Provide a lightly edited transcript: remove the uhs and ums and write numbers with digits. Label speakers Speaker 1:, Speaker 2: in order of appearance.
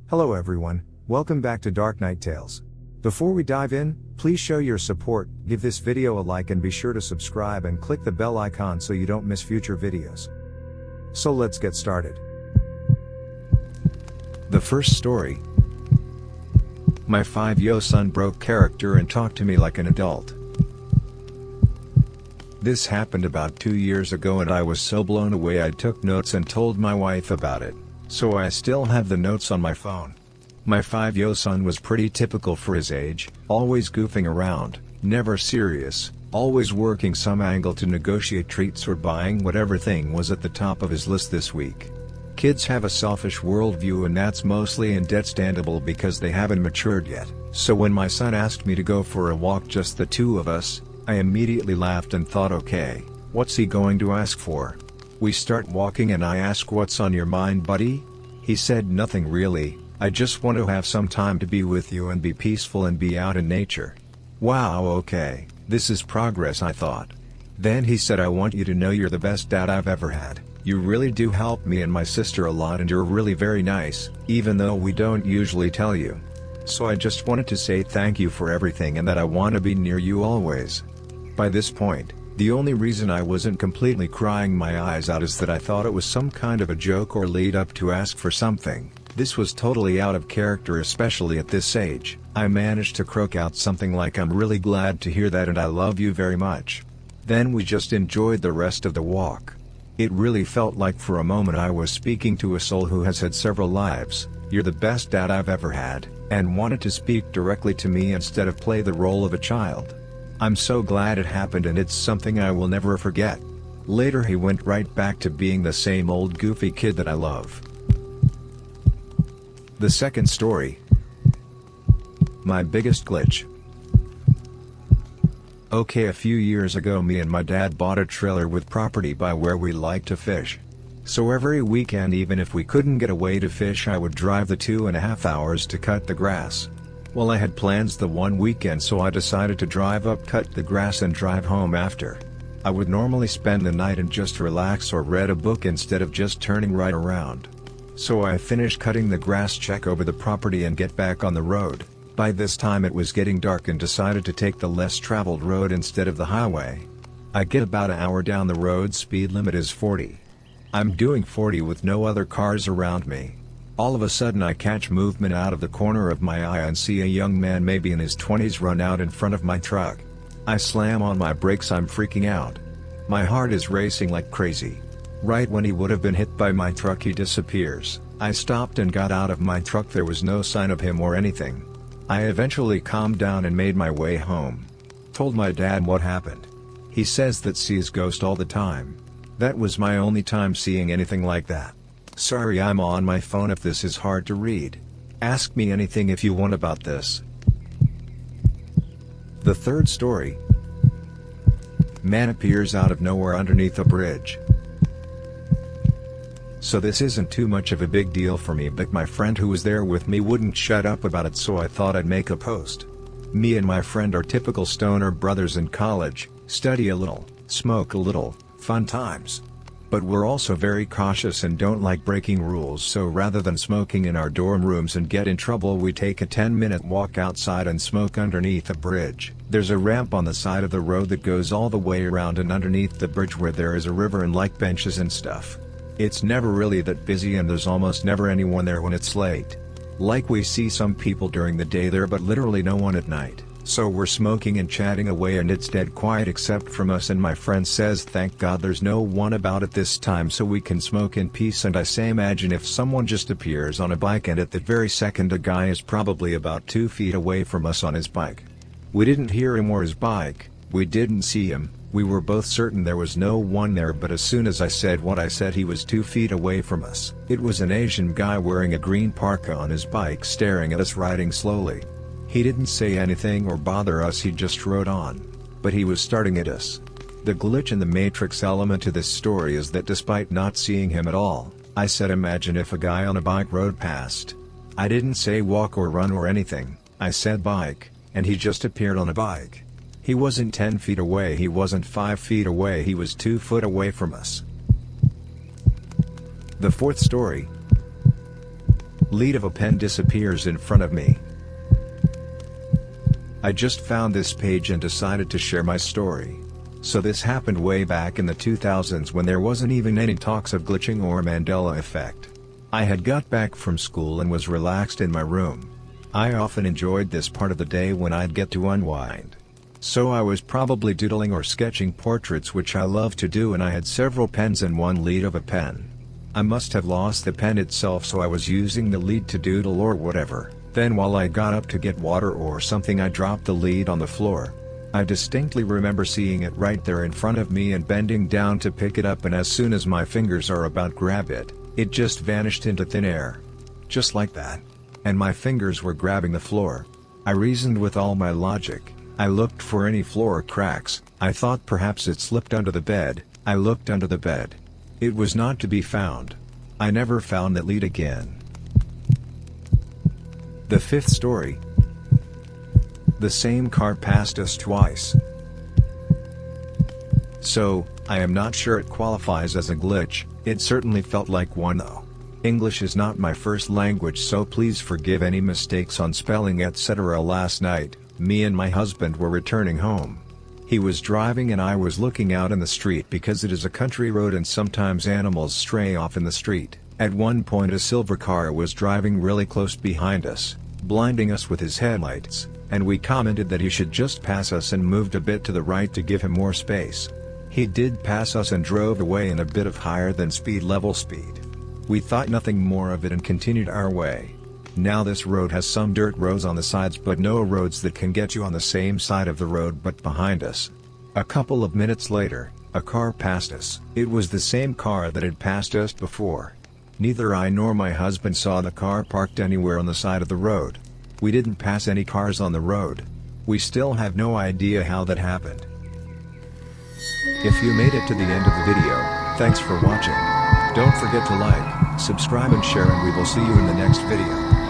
Speaker 1: Hello everyone, welcome back to Dark Knight Tales. Before we dive in, please show your support, give this video a like and be sure to subscribe and click the bell icon so you don't miss future videos. So let's get started. The first story. My 5-year-old son broke character and talked to me like an adult. This happened about 2 years ago and I was so blown away I took notes and told my wife about it. So I still have the notes on my phone. My 5-year-old son was pretty typical for his age, always goofing around, never serious, always working some angle to negotiate treats or buying whatever thing was at the top of his list this week. Kids have a selfish worldview and that's mostly understandable because they haven't matured yet. So when my son asked me to go for a walk, just the two of us, I immediately laughed and thought, okay, what's he going to ask for? We start walking and I ask, what's on your mind, buddy? He said, nothing really, I just want to have some time to be with you and be peaceful and be out in nature. Wow, okay, this is progress, I thought. Then he said, I want you to know you're the best dad I've ever had. You really do help me and my sister a lot and you're really very nice, even though we don't usually tell you. So I just wanted to say thank you for everything and that I want to be near you always. By this point, the only reason I wasn't completely crying my eyes out is that I thought it was some kind of a joke or lead up to ask for something. This was totally out of character, especially at this age. I managed to croak out something like, I'm really glad to hear that and I love you very much. Then we just enjoyed the rest of the walk. It really felt like for a moment I was speaking to a soul who has had several lives. You're the best dad I've ever had, and wanted to speak directly to me instead of play the role of a child. I'm so glad it happened and it's something I will never forget. Later he went right back to being the same old goofy kid that I love. The second story. My biggest glitch. Okay, a few years ago me and my dad bought a trailer with property by where we like to fish. So every weekend, even if we couldn't get away to fish, I would drive the 2.5 hours to cut the grass. Well, I had plans the one weekend, so I decided to drive up, cut the grass and drive home after. I would normally spend the night and just relax or read a book instead of just turning right around. So I finished cutting the grass, check over the property and get back on the road. By this time it was getting dark and decided to take the less traveled road instead of the highway. I get about an hour down the road, speed limit is 40. I'm doing 40 with no other cars around me. All of a sudden I catch movement out of the corner of my eye and see a young man maybe in his 20s run out in front of my truck. I slam on my brakes, I'm freaking out. My heart is racing like crazy. Right when he would have been hit by my truck, he disappears. I stopped and got out of my truck. There was no sign of him or anything. I eventually calmed down and made my way home. Told my dad what happened. He says that sees ghosts all the time. That was my only time seeing anything like that. Sorry, I'm on my phone if this is hard to read. Ask me anything if you want about this. The third story. Man appears out of nowhere underneath a bridge. So this isn't too much of a big deal for me, but my friend who was there with me wouldn't shut up about it, so I thought I'd make a post. Me and my friend are typical stoner brothers in college, study a little, smoke a little, fun times. But we're also very cautious and don't like breaking rules, so rather than smoking in our dorm rooms and get in trouble, we take a 10-minute walk outside and smoke underneath a bridge. There's a ramp on the side of the road that goes all the way around and underneath the bridge where there is a river and like benches and stuff. It's never really that busy and there's almost never anyone there when it's late. Like we see some people during the day there, but literally no one at night. So we're smoking and chatting away and it's dead quiet except from us, and my friend says thank God there's no one about at this time so we can smoke in peace, and I say imagine if someone just appears on a bike and at that very second a guy is probably about 2 feet away from us on his bike. We didn't hear him or his bike, we didn't see him, we were both certain there was no one there, but as soon as I said what I said he was 2 feet away from us. It was an Asian guy wearing a green parka on his bike staring at us riding slowly. He didn't say anything or bother us, he just rode on. But he was starting at us. The glitch in the Matrix element to this story is that despite not seeing him at all, I said imagine if a guy on a bike rode past. I didn't say walk or run or anything, I said bike, and he just appeared on a bike. He wasn't 10 feet away, he wasn't 5 feet away, he was 2 foot away from us. The fourth story. Lead of a pen disappears in front of me. I just found this page and decided to share my story. So this happened way back in the 2000s when there wasn't even any talks of glitching or Mandela effect. I had got back from school and was relaxed in my room. I often enjoyed this part of the day when I'd get to unwind. So I was probably doodling or sketching portraits, which I love to do, and I had several pens and one lead of a pen. I must have lost the pen itself, so I was using the lead to doodle or whatever. Then while I got up to get water or something, I dropped the lead on the floor. I distinctly remember seeing it right there in front of me and bending down to pick it up, and as soon as my fingers are about to grab it, it just vanished into thin air. Just like that. And my fingers were grabbing the floor. I reasoned with all my logic. I looked for any floor cracks. I thought perhaps it slipped under the bed. I looked under the bed. It was not to be found. I never found that lead again. The fifth story. The same car passed us twice. So, I am not sure it qualifies as a glitch. It certainly felt like one though. English is not my first language, so please forgive any mistakes on spelling etc. Last night, me and my husband were returning home. He was driving and I was looking out in the street because it is a country road and sometimes animals stray off in the street. At one point a silver car was driving really close behind us, blinding us with his headlights, and we commented that he should just pass us and moved a bit to the right to give him more space. He did pass us and drove away in a bit of higher than speed level speed. We thought nothing more of it and continued our way. Now this road has some dirt roads on the sides but no roads that can get you on the same side of the road but behind us. A couple of minutes later, a car passed us. It was the same car that had passed us before. Neither I nor my husband saw the car parked anywhere on the side of the road. We didn't pass any cars on the road. We still have no idea how that happened. If you made it to the end of the video, thanks for watching. Don't forget to like, subscribe and share, and we will see you in the next video.